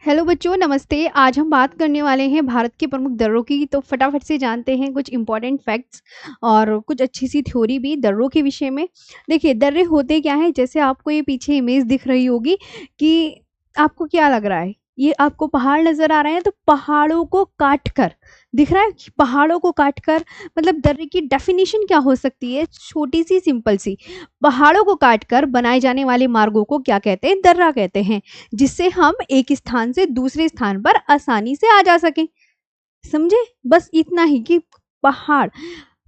Hello बच्चों, नमस्ते। आज हम बात करने वाले हैं भारत के प्रमुख दर्रों की। तो फटाफट से जानते हैं कुछ इंपॉर्टेंट फैक्ट्स और कुछ अच्छी सी थ्योरी भी दर्रों के विषय में। देखिए, दर्रे होते क्या हैं, जैसे आपको ये पीछे इमेज दिख रही होगी कि आपको क्या लग रहा है, ये आपको पहाड़ नजर आ रहे हैं। तो पहाड़ों को काट कर दिख रहा है कि पहाड़ों को काट कर मतलब दर्रे की डेफिनेशन क्या हो सकती है, छोटी सी सिंपल सी। पहाड़ों को काट कर बनाए जाने वाले मार्गों को क्या कहते हैं, दर्रा कहते हैं, जिससे हम एक स्थान से दूसरे स्थान पर आसानी से आ जा सकें। समझे? बस इतना ही कि पहाड़,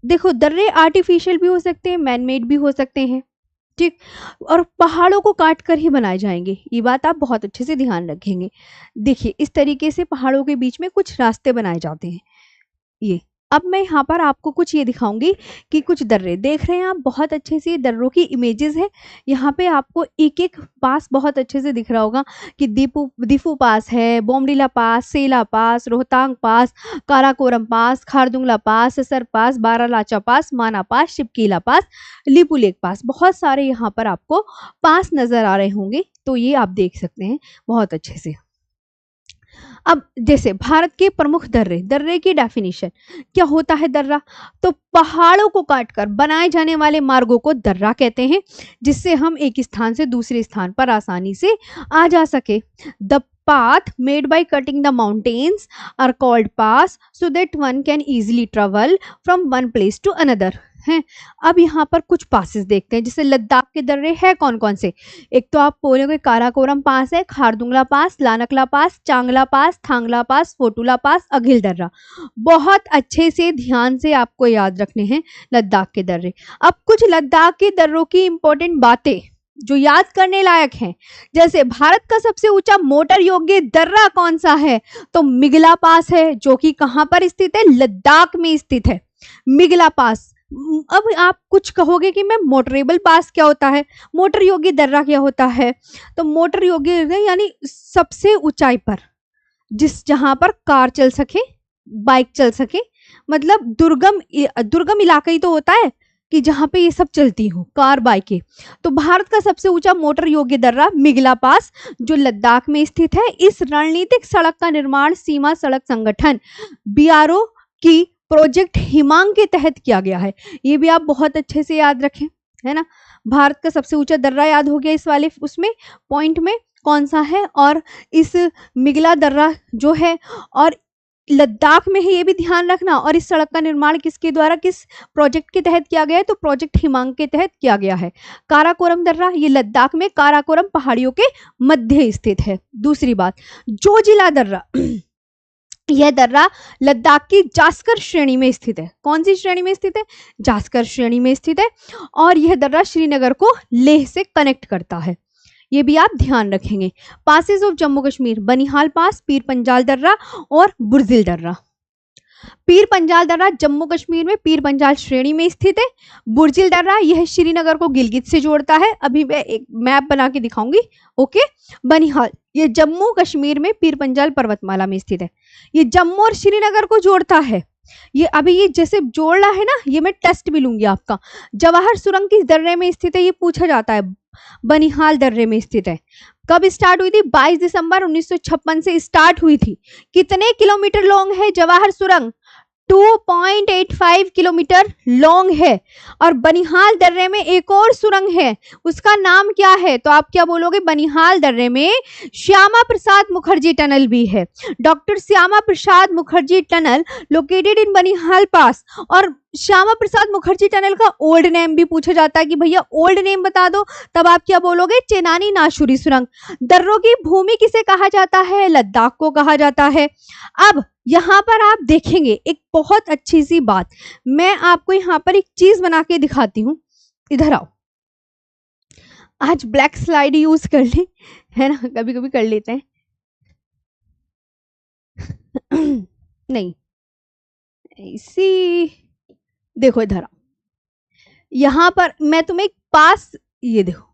देखो दर्रे आर्टिफिशियल भी हो सकते हैं, मैन मेड भी हो सकते हैं, ठीक। और पहाड़ों को काट कर ही बनाए जाएंगे, ये बात आप बहुत अच्छे से ध्यान रखेंगे। देखिए, इस तरीके से पहाड़ों के बीच में कुछ रास्ते बनाए जाते हैं। ये अब मैं यहाँ पर आपको कुछ ये दिखाऊंगी कि कुछ दर्रे देख रहे हैं आप, बहुत अच्छे से दर्रों की इमेजेस है। यहाँ पे आपको एक एक पास बहुत अच्छे से दिख रहा होगा कि दीफू पास है, बोमडिला पास, सेला पास, रोहतांग पास, काराकोरम पास, खारदुंगला पास, ससर पास, बारालाचा पास, माना पास, शिपकीला पास, लिपुलेक पास। बहुत सारे यहाँ पर आपको पास नजर आ रहे होंगे, तो ये आप देख सकते हैं बहुत अच्छे से। अब जैसे भारत के प्रमुख दर्रे, दर्रे की डेफिनेशन क्या होता है दर्रा, तो पहाड़ों को काटकर बनाए जाने वाले मार्गों को दर्रा कहते हैं, जिससे हम एक स्थान से दूसरे स्थान पर आसानी से आ जा सके। The path made by cutting the mountains are called pass so that one can easily travel from one place to another हैं। अब यहाँ पर कुछ पासेस देखते हैं, जैसे लद्दाख के दर्रे हैं कौन कौन से। एक तो आप बोलोगे काराकोरम पास है, खारदुंगला पास, लानकला पास, चांगला पास, थांगला पास, फोटुला पास, अघिल दर्रा। बहुत अच्छे से ध्यान से आपको याद रखने हैं लद्दाख के दर्रे। अब कुछ लद्दाख के दर्रों की इंपॉर्टेंट बातें जो याद करने लायक हैं, जैसे भारत का सबसे ऊंचा मोटर योग्य दर्रा कौन सा है, तो मिगला पास है, जो कि कहां पर स्थित है, लद्दाख में स्थित है, मिगला पास। अब आप कुछ कहोगे कि मैं मोटरेबल पास क्या होता है, मोटर योग्य दर्रा क्या होता है, तो मोटर योग्य यानी सबसे ऊंचाई पर जिस जहां पर कार चल सके, बाइक चल सके, मतलब दुर्गम इलाका ही तो होता है कि जहां पे ये सब चलती हो, कार बाइकें। तो भारत का सबसे ऊंचा मोटर योग्य दर्रा मिगला पास, जो लद्दाख में स्थित है। इस रणनीतिक सड़क का निर्माण सीमा सड़क संगठन बीआरओ की प्रोजेक्ट हिमांग के तहत किया गया है। ये भी आप बहुत अच्छे से याद रखें, है ना। भारत का सबसे ऊंचा दर्रा याद हो गया इस वाले उसमें पॉइंट में कौन सा है, और इस मिगला दर्रा जो है, और लद्दाख में है, ये भी ध्यान रखना। और इस सड़क का निर्माण किसके द्वारा, किस प्रोजेक्ट के तहत किया गया है, तो प्रोजेक्ट हिमांग के तहत किया गया है। काराकोरम दर्रा, ये लद्दाख में काराकोरम पहाड़ियों के मध्य स्थित है। दूसरी बात, जोजिला दर्रा, यह दर्रा लद्दाख की जास्कर श्रेणी में स्थित है। कौन सी श्रेणी में स्थित है, जास्कर श्रेणी में स्थित है। और यह दर्रा श्रीनगर को लेह से कनेक्ट करता है, ये भी आप ध्यान रखेंगे। पासेस ऑफ जम्मू कश्मीर, बनिहाल पास, पीर पंजाल दर्रा और बुर्जिल दर्रा। पीर पंजाल दर्रा जम्मू कश्मीर में पीर पंजाल श्रेणी में स्थित है। बुर्जिल दर्रा यह श्रीनगर को गिलगित से जोड़ता है, अभी मैं एक मैप बना के दिखाऊंगी। ओके, बनिहाल ये जम्मू कश्मीर में पीर पंजाल पर्वतमाला में स्थित है, ये जम्मू और श्रीनगर को जोड़ता है। ये अभी ये जैसे जोड़ रहा है ना, ये मैं टेस्ट भी लूंगी आपका। जवाहर सुरंग किस दर्रे में स्थित है, ये पूछा जाता है। बनिहाल दर्रे में स्थित है। कब स्टार्ट हुई थी, 22 दिसंबर 1956 से स्टार्ट हुई थी। कितने किलोमीटर लॉन्ग है जवाहर सुरंग, 2.85 किलोमीटर लॉन्ग है। और बनिहाल दर्रे में एक और सुरंग है, उसका नाम क्या है, तो आप क्या बोलोगे, बनिहाल दर्रे में श्यामा प्रसाद मुखर्जी टनल भी है। Doctor Shyama Prasad Mukherjee tunnel located in Banihal पास। और श्यामा प्रसाद मुखर्जी टनल का ओल्ड नेम भी पूछा जाता है कि भैया ओल्ड नेम बता दो, तब आप क्या बोलोगे, चेनानी नाशुरी सुरंग। दर्रों की भूमि किसे कहा जाता है, लद्दाख को कहा जाता है। अब यहाँ पर आप देखेंगे एक बहुत अच्छी सी बात, मैं आपको यहाँ पर एक चीज बना के दिखाती हूँ, इधर आओ। आज ब्लैक स्लाइड यूज कर ले, है ना, कभी कभी कर लेते हैं। नहीं, इसी देखो इधर आओ, यहाँ पर मैं तुम्हें एक पास, ये देखो